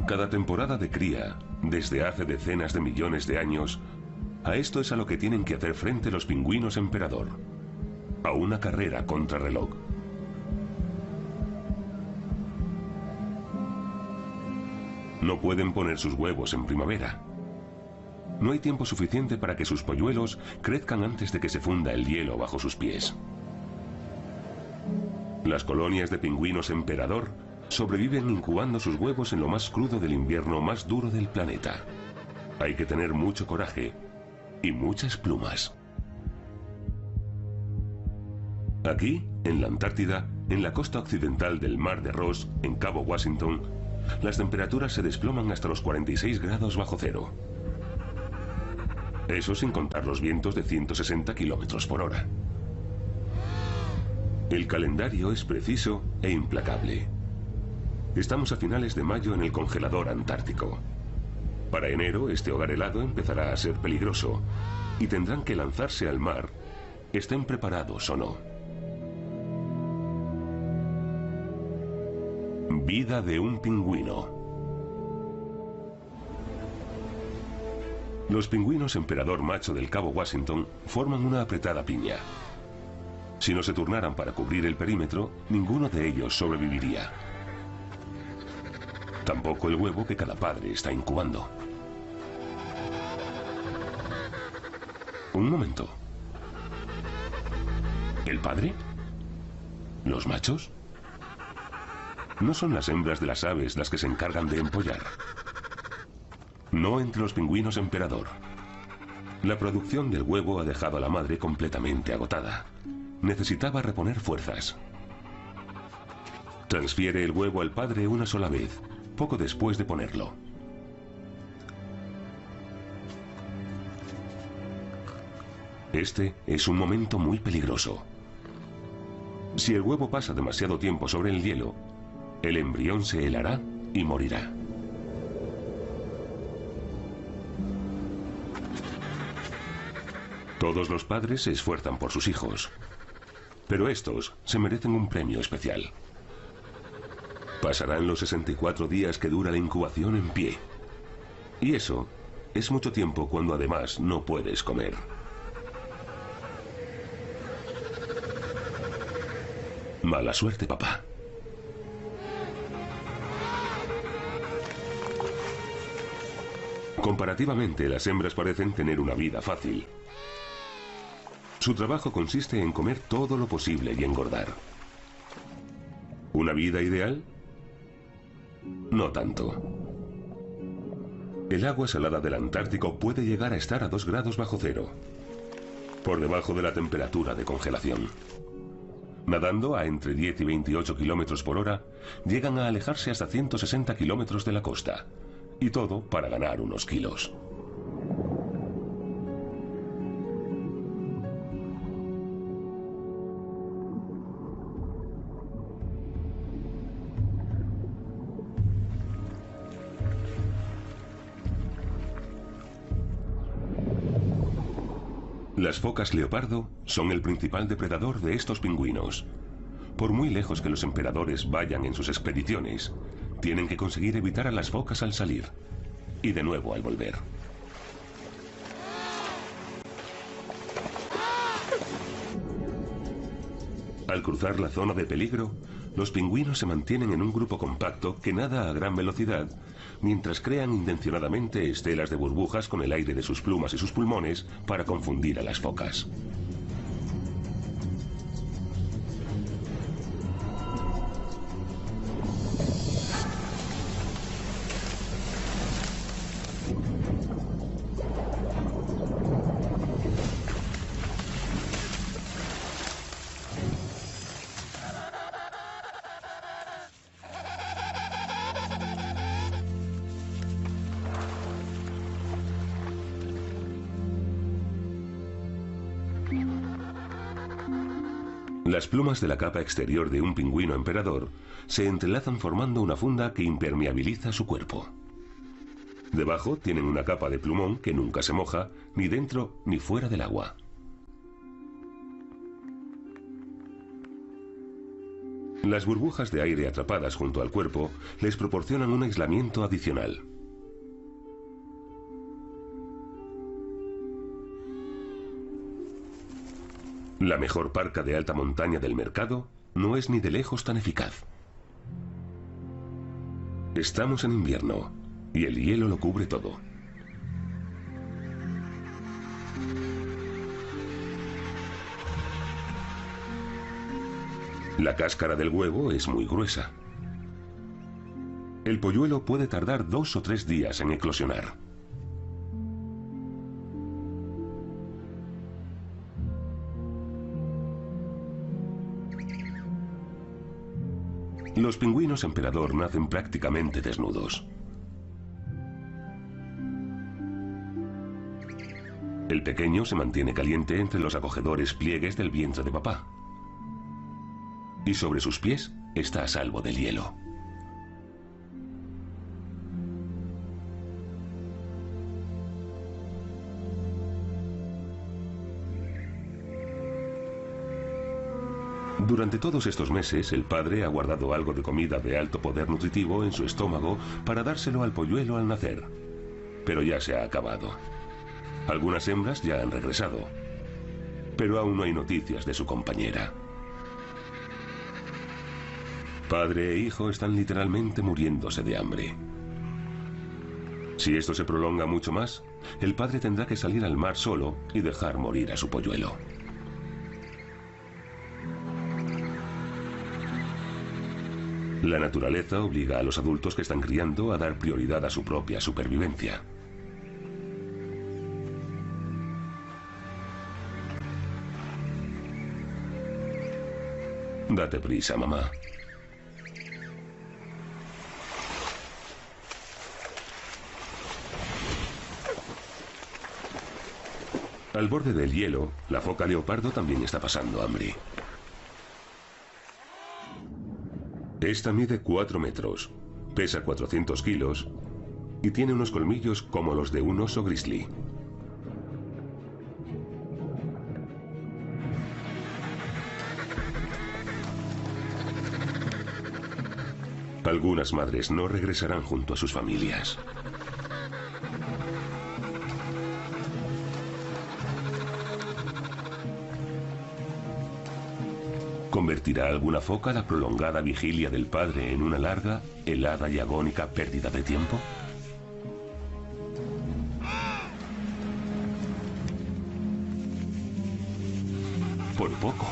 Cada temporada de cría, desde hace decenas de millones de años, a esto es a lo que tienen que hacer frente los pingüinos emperador. A una carrera contrarreloj. No pueden poner sus huevos en primavera. No hay tiempo suficiente para que sus polluelos crezcan antes de que se funda el hielo bajo sus pies. Las colonias de pingüinos emperador sobreviven incubando sus huevos en lo más crudo del invierno más duro del planeta. Hay que tener mucho coraje y muchas plumas. Aquí, en la Antártida, en la costa occidental del Mar de Ross, en Cabo Washington, las temperaturas se desploman hasta los 46 grados bajo cero. Eso sin contar los vientos de 160 kilómetros por hora. El calendario es preciso e implacable. Estamos a finales de mayo en el congelador antártico. Para enero, este hogar helado empezará a ser peligroso y tendrán que lanzarse al mar, estén preparados o no. Vida de un pingüino. Los pingüinos emperador macho del Cabo Washington forman una apretada piña. Si no se turnaran para cubrir el perímetro, ninguno de ellos sobreviviría. Tampoco el huevo que cada padre está incubando. Un momento. ¿El padre? ¿Los machos? No son las hembras de las aves las que se encargan de empollar. No entre los pingüinos emperador. La producción del huevo ha dejado a la madre completamente agotada. Necesitaba reponer fuerzas. Transfiere el huevo al padre una sola vez, poco después de ponerlo. Este es un momento muy peligroso. Si el huevo pasa demasiado tiempo sobre el hielo, el embrión se helará y morirá. Todos los padres se esfuerzan por sus hijos, pero estos se merecen un premio especial. Pasarán los 64 días que dura la incubación en pie. Y eso es mucho tiempo cuando además no puedes comer. Mala suerte, papá. Comparativamente, las hembras parecen tener una vida fácil. Su trabajo consiste en comer todo lo posible y engordar. ¿Una vida ideal? No tanto. El agua salada del Antártico puede llegar a estar a 2 grados bajo cero, por debajo de la temperatura de congelación. Nadando a entre 10 y 28 kilómetros por hora, llegan a alejarse hasta 160 kilómetros de la costa, y todo para ganar unos kilos. Las focas leopardo son el principal depredador de estos pingüinos. Por muy lejos que los emperadores vayan en sus expediciones, tienen que conseguir evitar a las focas al salir y de nuevo al volver. Al cruzar la zona de peligro, los pingüinos se mantienen en un grupo compacto que nada a gran velocidad, mientras crean intencionadamente estelas de burbujas con el aire de sus plumas y sus pulmones para confundir a las focas. Las plumas de la capa exterior de un pingüino emperador se entrelazan formando una funda que impermeabiliza su cuerpo. Debajo tienen una capa de plumón que nunca se moja, ni dentro ni fuera del agua. Las burbujas de aire atrapadas junto al cuerpo les proporcionan un aislamiento adicional. La mejor parca de alta montaña del mercado no es ni de lejos tan eficaz. Estamos en invierno y el hielo lo cubre todo. La cáscara del huevo es muy gruesa. El polluelo puede tardar 2 o 3 días en eclosionar. Los pingüinos emperador nacen prácticamente desnudos. El pequeño se mantiene caliente entre los acogedores pliegues del vientre de papá. Y sobre sus pies está a salvo del hielo. Durante todos estos meses, el padre ha guardado algo de comida de alto poder nutritivo en su estómago para dárselo al polluelo al nacer. Pero ya se ha acabado. Algunas hembras ya han regresado. Pero aún no hay noticias de su compañera. Padre e hijo están literalmente muriéndose de hambre. Si esto se prolonga mucho más, el padre tendrá que salir al mar solo y dejar morir a su polluelo. La naturaleza obliga a los adultos que están criando a dar prioridad a su propia supervivencia. Date prisa, mamá. Al borde del hielo, la foca leopardo también está pasando hambre. Esta mide 4 metros, pesa 400 kilos y tiene unos colmillos como los de un oso grizzly. Algunas madres no regresarán junto a sus familias. ¿Convertirá alguna foca la prolongada vigilia del padre en una larga, helada y agónica pérdida de tiempo? Por poco.